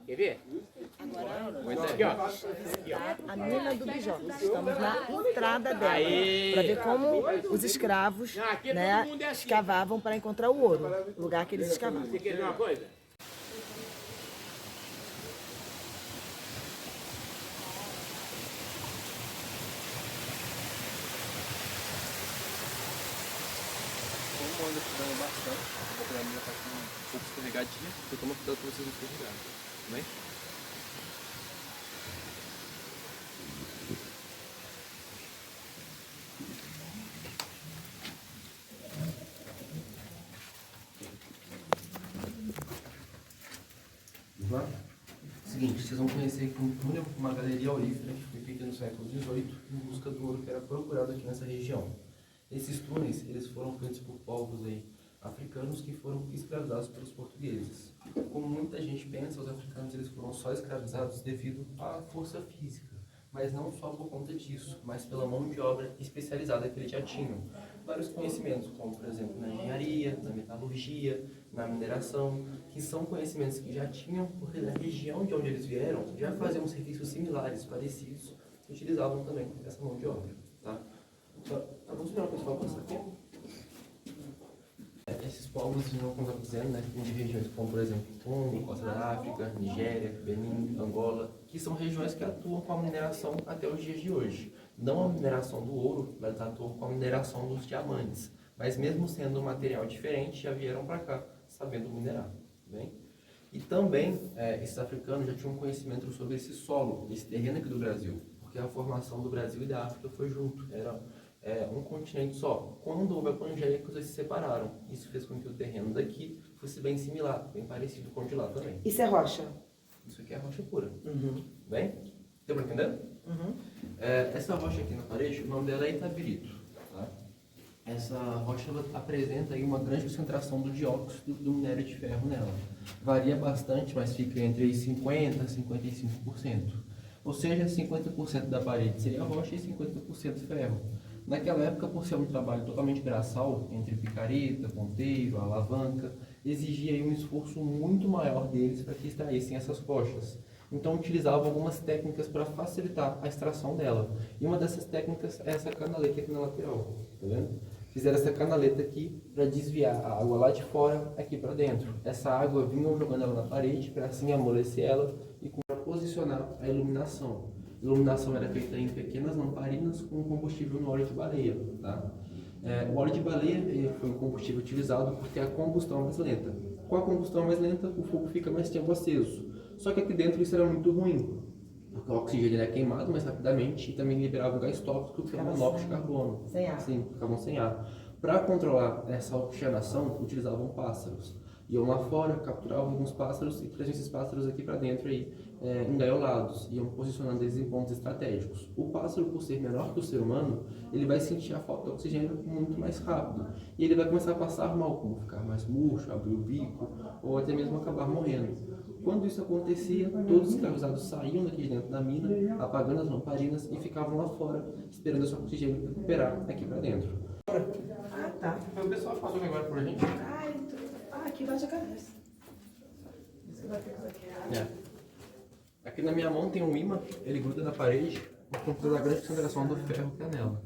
Quer ver? Agora, Aqui, ó. visitar a mina do Bijocos. Estamos na entrada dela, Aê! para ver como os escravos, Aqui né, todo mundo é assim. escavavam para encontrar o ouro, o lugar que eles escavavam. Você quer ver uma coisa? Como anda estudando bastante, a minha tá com um pouco escorregadinha, eu tomo cuidado pra vocês não escorregarem, tudo bem? Vamos lá? Seguinte, vocês vão conhecer aqui um túnel, uma galeria aurífera que foi feita no século XVIII em busca do ouro que era procurado aqui nessa região. Esses túneis, eles foram feitos por povos aí africanos que foram escravizados pelos portugueses. Como muita gente pensa, os africanos eles foram só escravizados devido à força física, mas não só por conta disso, mas pela mão de obra especializada que eles já tinham. Vários conhecimentos, como por exemplo na engenharia, na metalurgia, na mineração, que são conhecimentos que já tinham, porque na região de onde eles vieram já faziam serviços similares, parecidos, que utilizavam também essa mão de obra. Tá? Vamos esperar o pessoal passar aqui. Esses povos, como eu estava dizendo, né, de regiões como, por exemplo, Congo, Costa da África, Nigéria, Benin, Angola, que são regiões que atuam com a mineração até os dias de hoje. Não a mineração do ouro, mas atuam com a mineração dos diamantes. Mas mesmo sendo um material diferente, já vieram para cá sabendo minerar. Bem? E também, esses africanos já tinham conhecimento sobre esse solo, esse terreno aqui do Brasil, porque a formação do Brasil e da África foi junto, era um continente só. Quando houve a Pangeia, que eles se separaram. Isso fez com que o terreno daqui fosse bem similar, bem parecido com o de lá também. Isso é rocha? Isso aqui é rocha pura. Uhum. Bem? Deu para entender? Uhum. Essa rocha aqui na parede, o nome dela é Itabirito. Tá? Essa rocha ela apresenta aí uma grande concentração do dióxido do minério de ferro nela. Varia bastante, mas fica entre 50% e 55%. Ou seja, 50% da parede seria rocha e 50% ferro. Naquela época, por ser um trabalho totalmente braçal, entre picareta, ponteiro, alavanca, exigia aí um esforço muito maior deles para que extraíssem essas rochas. Então, utilizavam algumas técnicas para facilitar a extração dela. E uma dessas técnicas é essa canaleta aqui na lateral, tá vendo? Fizeram essa canaleta aqui para desviar a água lá de fora aqui para dentro. Essa água vinham jogando ela na parede para assim amolecer ela e para posicionar a iluminação. A iluminação era feita em pequenas lamparinas com combustível no óleo de baleia. Tá? O óleo de baleia foi o combustível utilizado porque a combustão é mais lenta. Com a combustão mais lenta, o fogo fica mais tempo aceso. Só que aqui dentro isso era muito ruim, porque o oxigênio era queimado mais rapidamente e também liberava um gás tóxico que é o monóxido de carbono. Sem ar. Sim, ficavam sem ar. Para controlar essa oxigenação, utilizavam pássaros. Iam lá fora, capturavam alguns pássaros e traziam esses pássaros aqui para dentro aí, engaiolados, iam posicionando eles em pontos estratégicos. O pássaro, por ser menor que o ser humano, ele vai sentir a falta de oxigênio muito mais rápido. E ele vai começar a passar mal, como ficar mais murcho, abrir o bico, ou até mesmo acabar morrendo. Quando isso acontecia, todos os escravizados saíam daqui de dentro da mina, apagando as lamparinas e ficavam lá fora, esperando esse oxigênio recuperar aqui para dentro. Ah, tá. O pessoal passou aqui agora por a gente. Aqui bate a cabeça. Você vai ter que aqui. Aqui na minha mão tem um imã, ele gruda na parede por conta da grande concentração do ferro que é nela.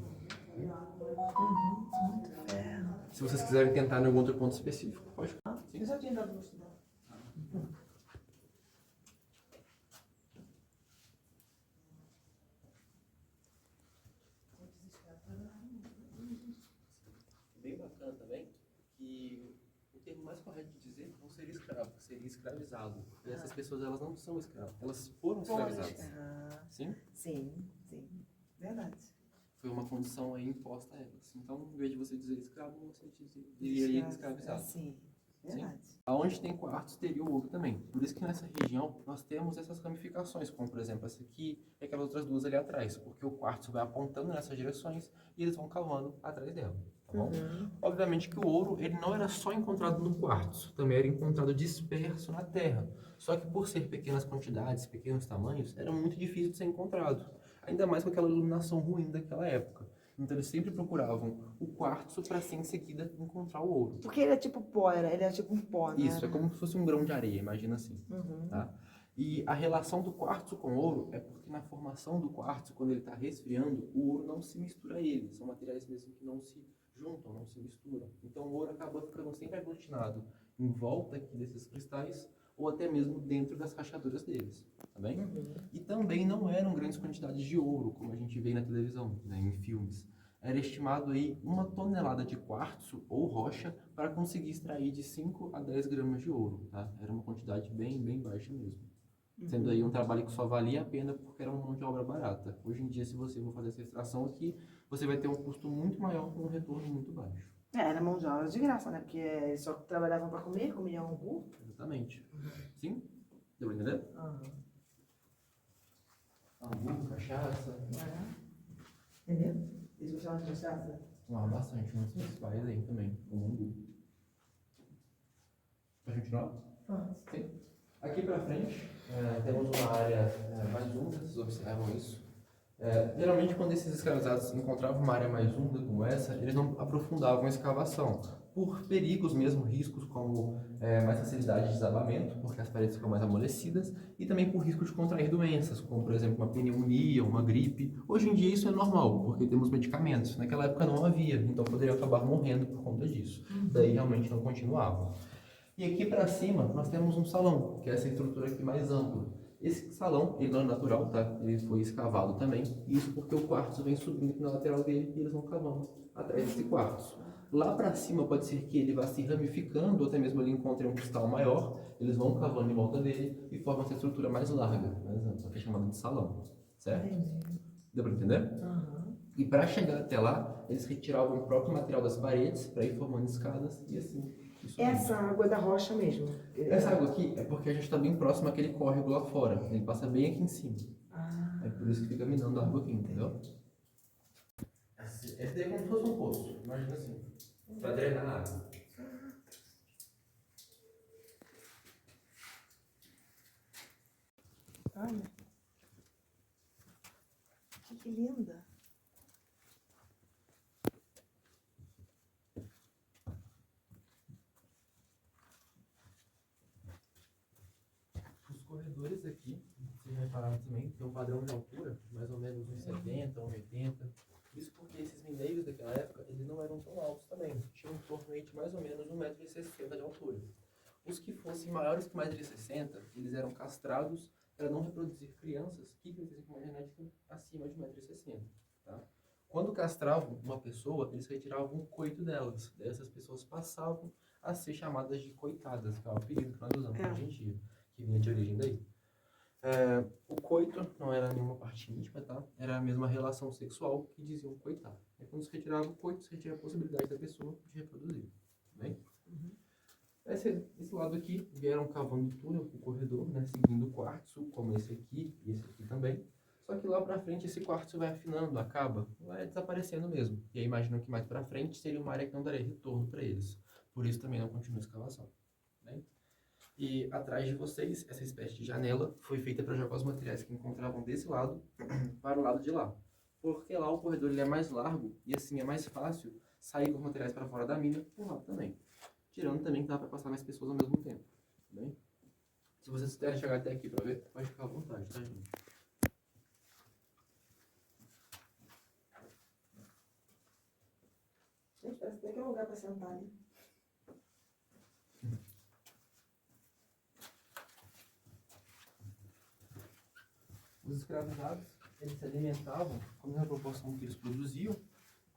Muito ferro. Se vocês quiserem tentar em algum outro ponto específico, pode. Eu já tinha dado gosto dela. Bem bacana também que o termo mais correto de dizer não seria escravo, seria escravizado. E essas pessoas elas não são escravas, elas foram escravizadas. Sim? Sim, sim. Verdade. Foi uma condição aí imposta a elas. Então, em vez de você dizer escravo, você diria escravizado. Sim, verdade. Aonde tem quartos, teria o ouro também. Por isso que nessa região nós temos essas ramificações, como por exemplo essa aqui e aquelas outras duas ali atrás, porque o quartzo vai apontando nessas direções e eles vão cavando atrás dela. Tá bom? Obviamente que o ouro ele não era só encontrado no quartzo, também era encontrado disperso na terra. Só que por ser pequenas quantidades, pequenos tamanhos, era muito difícil de ser encontrado. Ainda mais com aquela iluminação ruim daquela época. Então eles sempre procuravam o quartzo para assim em seguida encontrar o ouro. Porque ele é tipo pó, ele é tipo um pó, né? Isso, é como se fosse um grão de areia, imagina assim. Tá? E a relação do quartzo com o ouro é porque na formação do quartzo, quando ele está resfriando, o ouro não se mistura a ele. São materiais mesmo que não se juntam, não se misturam. Então o ouro acaba ficando sempre aglutinado em volta aqui desses cristais ou até mesmo dentro das rachaduras deles, tá bem? E também não eram grandes quantidades de ouro, como a gente vê na televisão, né, em filmes. Era estimado aí 1 tonelada de quartzo ou rocha para conseguir extrair de 5 a 10 gramas de ouro, tá? Era uma quantidade bem baixa mesmo. Sendo aí um trabalho que só valia a pena porque era uma mão de obra barata. Hoje em dia, se você for fazer essa extração aqui, você vai ter um custo muito maior com um retorno muito baixo. Era mão de obra de graça, né? Porque eles só trabalhavam para comer, comiam angu. Exatamente. Sim? Deu pra entender? Angu, cachaça. Entendeu? Eles gostavam de cachaça? Ah, bastante. Um dos principais aí também, o angu. Pode continuar? Sim. Aqui para frente, temos uma área mais úmida, vocês observam isso. Geralmente, quando esses escravizados encontravam uma área mais úmida como essa, eles não aprofundavam a escavação, por perigos mesmo, riscos como mais facilidade de desabamento, porque as paredes ficam mais amolecidas, e também por risco de contrair doenças, como por exemplo uma pneumonia, uma gripe. Hoje em dia isso é normal, porque temos medicamentos. Naquela época não havia, então poderiam acabar morrendo por conta disso. Daí realmente não continuavam. E aqui para cima nós temos um salão, que é essa estrutura aqui mais ampla. Esse salão, ele não é natural, tá? Ele foi escavado também, isso porque o quartzo vem subindo aqui na lateral dele e eles vão cavando atrás desse quartzo. Lá para cima pode ser que ele vá se ramificando, ou até mesmo ele encontre um cristal maior, eles vão cavando em volta dele e formam essa estrutura mais larga, mais ampla, que é chamada de salão, certo? Deu para entender? E para chegar até lá, eles retiravam o próprio material das paredes para ir formando escadas e assim. Essa água é da rocha mesmo? Essa água aqui é porque a gente está bem próximo àquele córrego lá fora. Ele passa bem aqui em cima. É por isso que fica minando a água aqui, entendeu? Esse daí é como se fosse um poço. Imagina assim. Para drenar a água. Olha. Que linda. Os corredores aqui, vocês repararam também, tem um padrão de altura, mais ou menos uns 70, uns 80. Isso porque esses mineiros daquela época, eles não eram tão altos também. Tinham em torno de mais ou menos 1,60 m de altura. Os que fossem maiores que 1,60 m, eles eram castrados para não reproduzir crianças que crescessem com uma genética acima de 1,60 m. Tá? Quando castravam uma pessoa, eles retiravam o coito delas. Daí essas pessoas passavam a ser chamadas de coitadas, que é o apelido que nós usamos hoje em dia, que vinha de origem daí. O coito não era nenhuma parte íntima, tá? Era a mesma relação sexual que diziam coitar. E quando se retirava o coito, se retira a possibilidade da pessoa de reproduzir. Bem? Esse lado aqui, vieram cavando túnel, o corredor, né? Seguindo o quartzo, como esse aqui e esse aqui também. Só que lá pra frente esse quartzo vai afinando, acaba, vai desaparecendo mesmo. E aí imaginam que mais pra frente seria uma área que não daria retorno para eles. Por isso também não continua a escavação. Bem? E atrás de vocês, essa espécie de janela foi feita para jogar os materiais que encontravam desse lado para o lado de lá. Porque lá o corredor ele é mais largo e assim é mais fácil sair com os materiais para fora da mina por lá também. Tirando também que dá para passar mais pessoas ao mesmo tempo. Tá bem? Se vocês quiserem chegar até aqui para ver, pode ficar à vontade, tá, gente? Gente, parece até que é um lugar para sentar, né? Os escravizados, eles se alimentavam com a mesma proporção que eles produziam.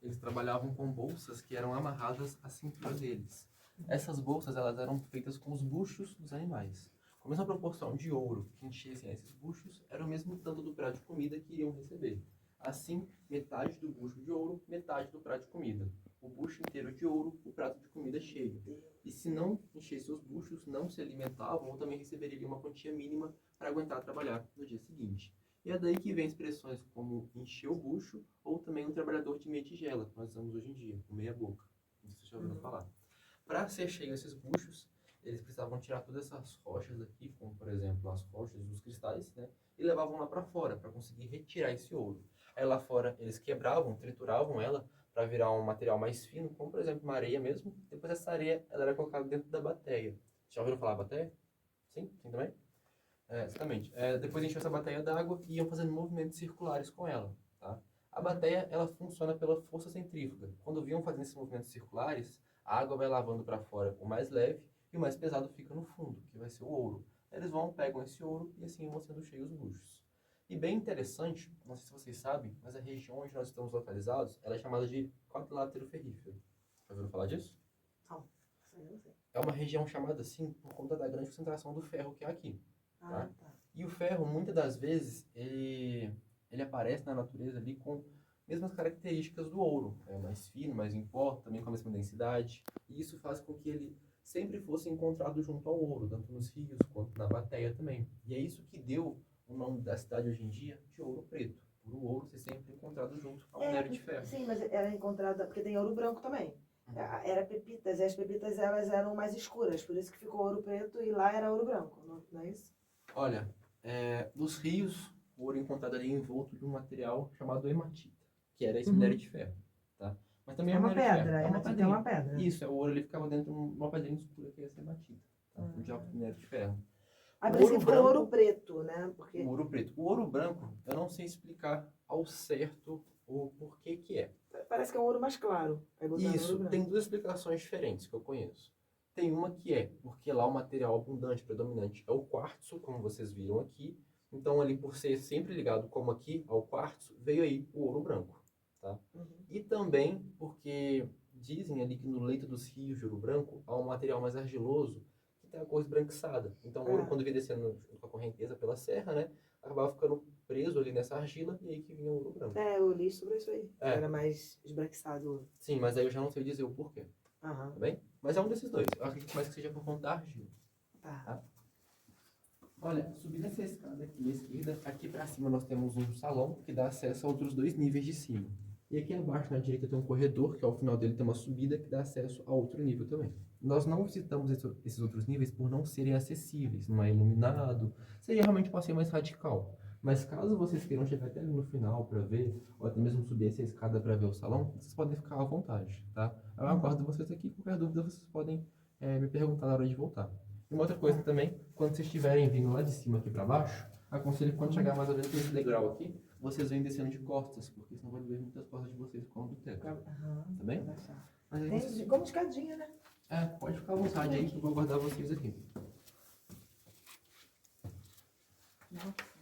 Eles trabalhavam com bolsas que eram amarradas à cintura deles. Essas bolsas elas eram feitas com os buchos dos animais. Com a mesma proporção de ouro que enchessem esses buchos, era o mesmo tanto do prato de comida que iriam receber. Assim, metade do bucho de ouro, metade do prato de comida. O bucho inteiro de ouro, o prato de comida cheio. E se não enchesse os buchos, não se alimentavam ou também receberiam uma quantia mínima para aguentar trabalhar no dia seguinte. E é daí que vem expressões como encher o bucho ou também um trabalhador de meia tigela, que nós usamos hoje em dia, com meia boca. Não sei se vocês já ouviram falar. Para ser cheio esses buchos, eles precisavam tirar todas essas rochas aqui, como por exemplo as rochas dos cristais, né? E levavam lá para fora para conseguir retirar esse ouro. Aí lá fora eles quebravam, trituravam ela para virar um material mais fino, como por exemplo uma areia mesmo. Depois essa areia ela era colocada dentro da bateia. Já ouviram falar bateia? Sim? Sim também? Exatamente. Depois encheu essa bateia d'água e iam fazendo movimentos circulares com ela, tá? A bateia, ela funciona pela força centrífuga. Quando vinham fazendo esses movimentos circulares, a água vai lavando para fora o mais leve e o mais pesado fica no fundo, que vai ser o ouro. Eles vão, pegam esse ouro e assim vão sendo cheios os buchos. E bem interessante, não sei se vocês sabem, mas a região onde nós estamos localizados, ela é chamada de quadrilátero ferrífero. Já ouviram falar disso? Não, isso aí eu não sei. É uma região chamada assim por conta da grande concentração do ferro que há aqui. Ah, tá. E o ferro, muitas das vezes, ele aparece na natureza ali com mesmas características do ouro. É mais fino, mais em pó, também com a mesma densidade. E isso faz com que ele sempre fosse encontrado junto ao ouro, tanto nos rios quanto na bateia também. E é isso que deu o nome da cidade hoje em dia de Ouro Preto, por o ouro ser sempre encontrado junto ao minério de ferro. Sim, mas era encontrada, porque tem ouro branco também. Era pepitas, e as pepitas elas eram mais escuras, por isso que ficou ouro preto e lá era ouro branco, não é isso? Olha, nos rios, o ouro encontrado ali envolto de um material chamado hematita, que era esse minério de ferro, tá? Mas também É uma minério de ferro. pedra, a hematita é uma pedra. Isso, o ouro ele ficava dentro de uma pedrinha escura que é essa hematita, tá? O dióxido de minério de ferro. Aí por isso que ficou ouro preto, né? Porque... O ouro preto. O ouro branco, eu não sei explicar ao certo o porquê que é. Parece que é um ouro mais claro. Isso, tem duas explicações diferentes que eu conheço. Tem uma que é porque lá o material abundante, predominante, é o quartzo, como vocês viram aqui. Então, ali por ser sempre ligado, como aqui, ao quartzo, veio aí o ouro branco, tá? E também porque dizem ali que no leito dos rios de Ouro Branco há um material mais argiloso que tem a cor esbranquiçada. Então, o ouro, quando vinha descendo com a correnteza pela serra, né, acabava ficando preso ali nessa argila e aí que vinha o ouro branco. Eu li sobre isso aí. Era mais esbranquiçado o ouro. Sim, mas aí eu já não sei dizer o porquê. Tá bem? Mas é um desses dois. Eu acredito mais que seja por conta da argila. Tá? Olha, subindo essa escada aqui à esquerda, aqui pra cima nós temos um salão que dá acesso a outros 2 níveis de cima. E aqui abaixo, na direita, tem um corredor, que ao final dele tem uma subida que dá acesso a outro nível também. Nós não visitamos esses outros níveis por não serem acessíveis, não é iluminado, seria realmente um passeio mais radical. Mas caso vocês queiram chegar até ali no final para ver, ou até mesmo subir essa escada para ver o salão, vocês podem ficar à vontade, tá? Eu aguardo vocês aqui, qualquer dúvida vocês podem me perguntar na hora de voltar. E uma outra coisa também, quando vocês estiverem vindo lá de cima aqui para baixo, aconselho que quando chegar mais ou menos nesse degrau aqui, vocês vêm descendo de costas, porque senão vai doer muitas costas de vocês com do teto. Tá bem? Mas aí vocês... Como escadinha, né? Pode ficar à vontade aí que eu vou aguardar vocês aqui. Nossa.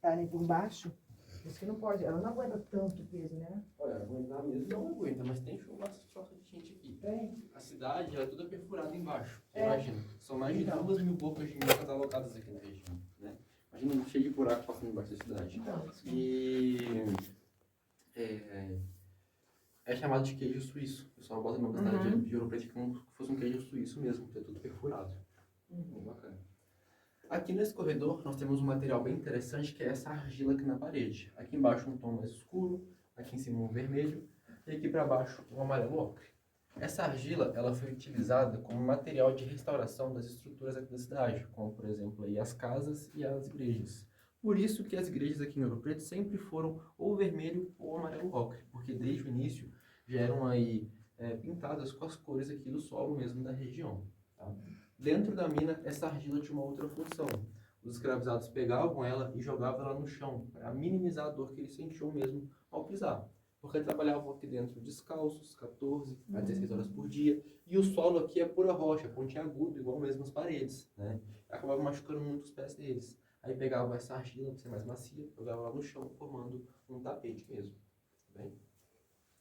Ali por baixo, isso que não pode, ela não aguenta tanto peso, né? Olha, aguentar mesmo não aguenta, mas tem choque de gente aqui. Tem. A cidade é toda perfurada embaixo. Imagina, são mais de 2.000 bocas de minhocas alocadas aqui na região, né? Imagina cheio de buraco passando embaixo da cidade. E é chamado de queijo suíço. O pessoal bota na cidade de Ouro Preto como se fosse um queijo suíço mesmo, que é tudo perfurado. Bem bacana. Aqui nesse corredor nós temos um material bem interessante que é essa argila aqui na parede. Aqui embaixo um tom mais escuro, aqui em cima um vermelho. e aqui para baixo o amarelo ocre. Essa argila ela foi utilizada como material de restauração das estruturas aqui da cidade, como por exemplo aí as casas e as igrejas. Por isso que as igrejas aqui em Ouro Preto sempre foram ou vermelho ou amarelo ocre, porque desde o início já eram aí pintadas com as cores aqui do solo mesmo da região. Tá? Dentro da mina, essa argila tinha uma outra função. Os escravizados pegavam ela e jogavam ela no chão, para minimizar a dor que eles sentiam mesmo ao pisar. Porque trabalhavam aqui dentro descalços, 14 a 16 horas por dia, e o solo aqui é pura rocha, pontiagudo, igual mesmo as paredes, né? Acabava machucando muito os pés deles. Aí pegavam essa argila, para ser mais macia, jogavam lá no chão, formando um tapete mesmo. Tá bem?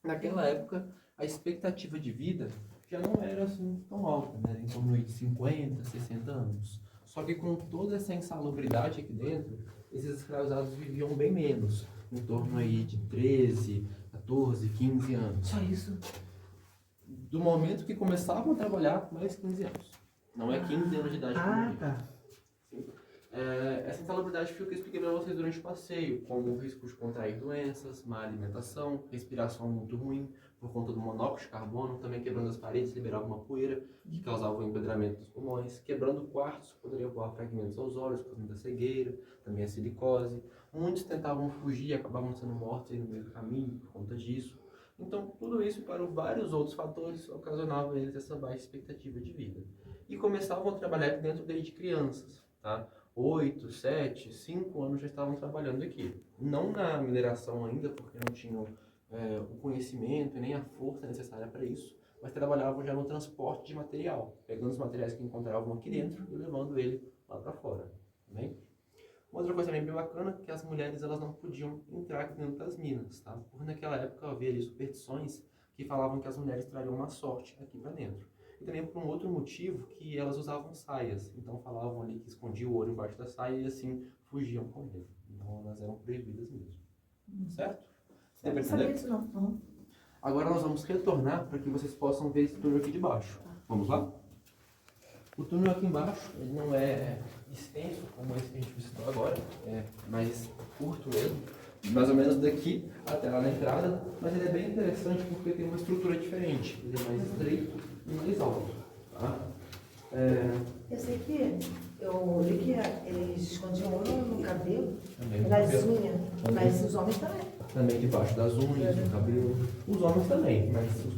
Naquela época, a expectativa de vida já não era assim tão alta, né? Em torno de 50, 60 anos. Só que com toda essa insalubridade aqui dentro, esses escravizados viviam bem menos, em torno aí de 13, 14, 15 anos. Só isso? Do momento que começavam a trabalhar, mais 15 anos. Não é 15 anos de idade que morriam. Tá. Essa insalubridade foi o que eu expliquei para vocês durante o passeio, como o risco de contrair doenças, má alimentação, respiração muito ruim, por conta do monóxido de carbono, também quebrando as paredes, liberava uma poeira que causava o empedramento dos pulmões, quebrando quartos, poderia voar fragmentos aos olhos, causando da cegueira, também a silicose. Muitos tentavam fugir e acabavam sendo mortos aí no meio do caminho por conta disso. Então, tudo isso, para vários outros fatores, ocasionava eles essa baixa expectativa de vida. E começavam a trabalhar aqui dentro desde crianças, tá? 8, 7, 5 anos já estavam trabalhando aqui. Não na mineração ainda, porque não tinham o conhecimento e nem a força necessária para isso, mas trabalhavam já no transporte de material, pegando os materiais que encontravam aqui dentro e levando ele lá para fora. Tá bem? Uma outra coisa também bem bacana é que as mulheres elas não podiam entrar aqui dentro das minas, tá? Porque naquela época havia ali superstições que falavam que as mulheres trariam uma sorte aqui para dentro. E também por um outro motivo, que elas usavam saias. Então falavam ali que escondiam o ouro embaixo da saia e assim fugiam com ele. Então elas eram proibidas mesmo. Certo? Eu não sabia disso não. Uhum. Agora nós vamos retornar para que vocês possam ver esse túnel aqui de baixo. Vamos lá? O túnel aqui embaixo ele não é extenso como esse que a gente visitou agora, é mais curto mesmo, mais ou menos daqui até lá na entrada, mas ele é bem interessante porque tem uma estrutura diferente, ele é mais estreito e mais alto. Tá? Eu sei que eu li que eles escondiam ouro no cabelo, Também no nas cabelo. unhas, Também. mas os homens também. Também debaixo das unhas, no cabelo. Os homens também, mas os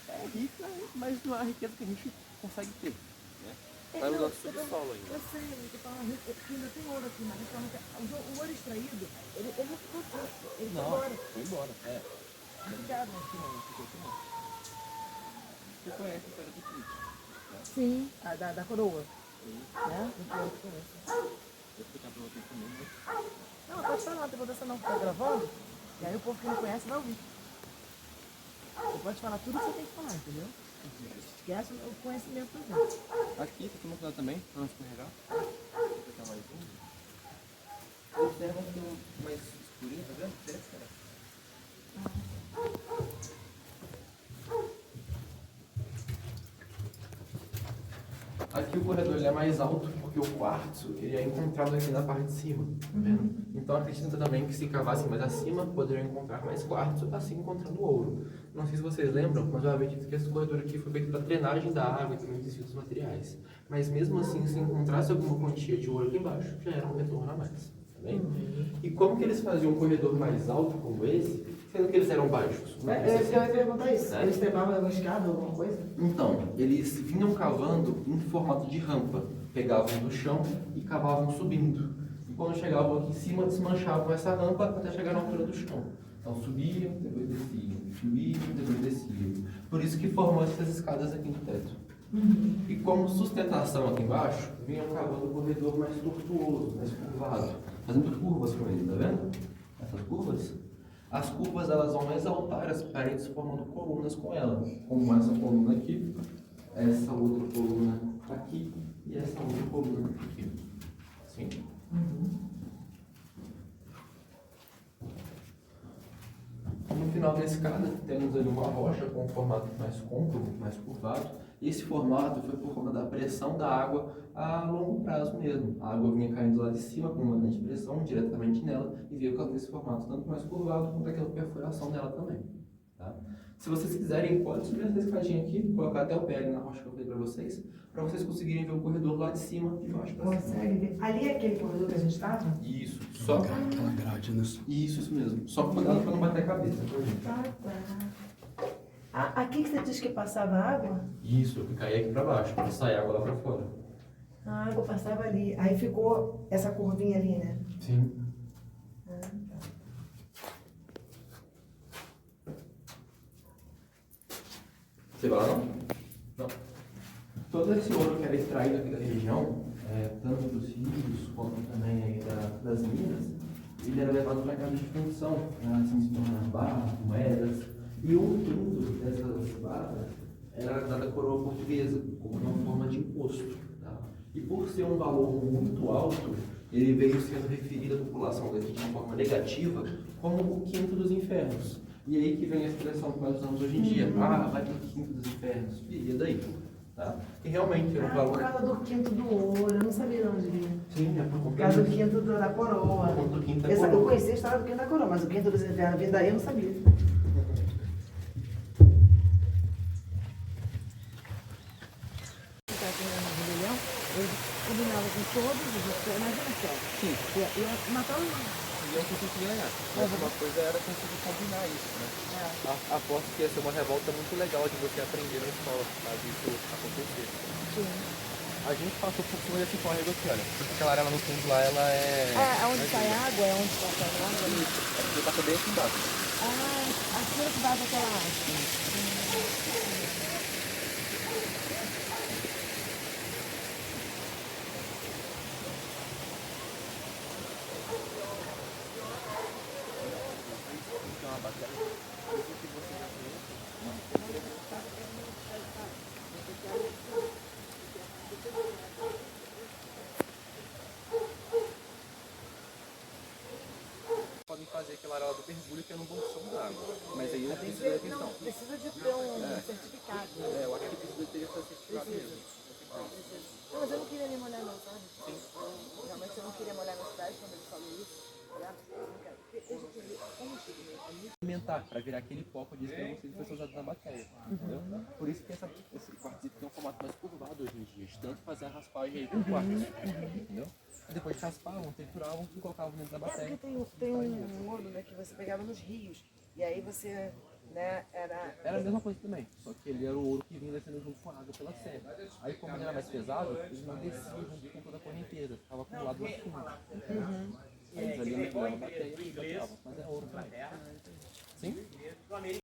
é rica, mas não é a riqueza que a gente consegue ter. Né? Vai no nosso subsolo ainda. Eu sei, eu tô falando, porque ainda tem ouro aqui, mas o ouro extraído, ele não ficou aqui, ele foi embora. Foi embora. É. Obrigado. Aqui não ficou aqui não. Você conhece a história do Cristo? Sim, da coroa. Né? Eu conheço. Vou explicar pra vocês também, mas... Não, pode falar, não tem importância não, tá gravando? E aí o povo que não conhece vai ouvir. Você pode falar tudo que você tem que falar, entendeu? Esquece o conhecimento da gente. Aqui, tá tomando cuidado também, pra não escorregar. Vou pegar mais um. Observa que tem mais escurinho, tá vendo? Será? Aqui o corredor ele é mais alto porque o quartzo ele é encontrado aqui na parte de cima, tá vendo? Então acredita também que se cavassem mais acima, poderiam encontrar mais quartzo, assim encontrando ouro. Não sei se vocês lembram, mas eu havia dito que esse corredor aqui foi feito para drenagem da água e também desvio dos materiais. Mas mesmo assim, se encontrasse alguma quantia de ouro aqui embaixo, já era um retorno a mais, tá bem? E como que eles faziam um corredor mais alto como esse, sendo que eles eram baixos? Eu ia perguntar isso. Eles trepavam uma escada, alguma coisa? Então, eles vinham cavando em formato de rampa. Pegavam do chão e cavavam subindo. E quando chegavam aqui em cima, desmanchavam essa rampa até chegar na altura do chão. Então subiam, depois desciam, subiam, depois desciam. Por isso que formam essas escadas aqui no teto. E como sustentação aqui embaixo, vinham cavando um corredor mais tortuoso, mais curvado. Fazendo curvas com ele, tá vendo? Essas curvas. As curvas elas vão exaltar as paredes formando colunas com ela, como essa coluna aqui, essa outra coluna aqui e essa outra coluna aqui. Assim. No final da escada temos ali uma rocha com um formato mais côncavo, mais curvado, Esse formato foi por conta da pressão da água a longo prazo mesmo. A água vinha caindo lá de cima com uma grande pressão diretamente nela e veio causando esse formato tanto mais curvado quanto aquela perfuração nela também. Tá? Se vocês quiserem, pode subir essa escadinha aqui, colocar até o pé ali na rocha que eu falei para vocês conseguirem ver o corredor lá de cima e baixo para cima. Consegue ver? Ali é aquele corredor que a gente estava? Isso, só Aquela grade, né? isso mesmo. Só cuidado para não bater a cabeça, tá, gente? Aqui que você diz que passava água? Isso, que caía aqui para baixo, para sair água lá para fora. A água passava ali. Aí ficou essa curvinha ali, né? Sim. Você vai lá não? Não. Todo esse ouro que era extraído aqui da região, tanto dos rios quanto também aí das minas, ele era levado para casa de fundição, assim se tornar barras, moedas, e um quinto dessas barras era dada à coroa portuguesa, como uma forma de imposto. Tá? E por ser um valor muito alto, ele veio sendo referido à população daqui de uma forma negativa como o quinto dos infernos. E aí que vem a expressão que nós usamos hoje em dia, vai para o quinto dos infernos, e daí? Tá? E realmente era um valor... Por causa do quinto do ouro, eu não sabia de onde vinha. Sim, é Por causa do quinto da coroa. Por conta do quinto da Eu coroa. conhecia a história do quinto da coroa, mas o quinto dos infernos vindo daí eu não sabia. Rebelião, eu combinava com todos os outros, imagina só. Sim. Ia matar os... E eu consegui ganhar. Mas uma coisa era conseguir combinar isso, né? Aposto que ia ser uma revolta muito legal de você aprender na escola, caso isso acontecesse. Sim. A gente passou por cima desse córrego aqui, olha. Porque aquela área lá no fundo lá, ela é... É onde sai água, é onde passa a água. Isso. É porque passa bem aqui embaixo. Aqui é que vai daquela água. Podem fazer aquela área lá do mergulho que é no bolsão da água. Mas aí não precisa da questão. Precisa de ter um certificado. Eu acho que precisa ter esse certificado mesmo. Não, mas eu não queria me molhar não, sabe? Sim. Realmente eu não queria molhar meus pés quando ele falou isso. Alimentar, para virar aquele pó que eu disse para vocês que vai ser usado na bateria. Entendeu? Por isso que esse quartzito tem um formato mais curvado hoje em dia, de tanto fazer a raspagem aí com quartzo. Entendeu? E depois de raspavam, trituravam e colocavam dentro da bateria. Porque tem um ouro, né, que você pegava nos rios. E aí você, né, Era a mesma coisa também, só que ele era o ouro que vinha descendo junto com a água pela serra. Aí como ele era mais pesado, ele não descia junto com toda a correnteza, ficava acumulado lá fundo. Aí eles ali mergulhavam a bateria e botavam, mas é ouro também. Sim?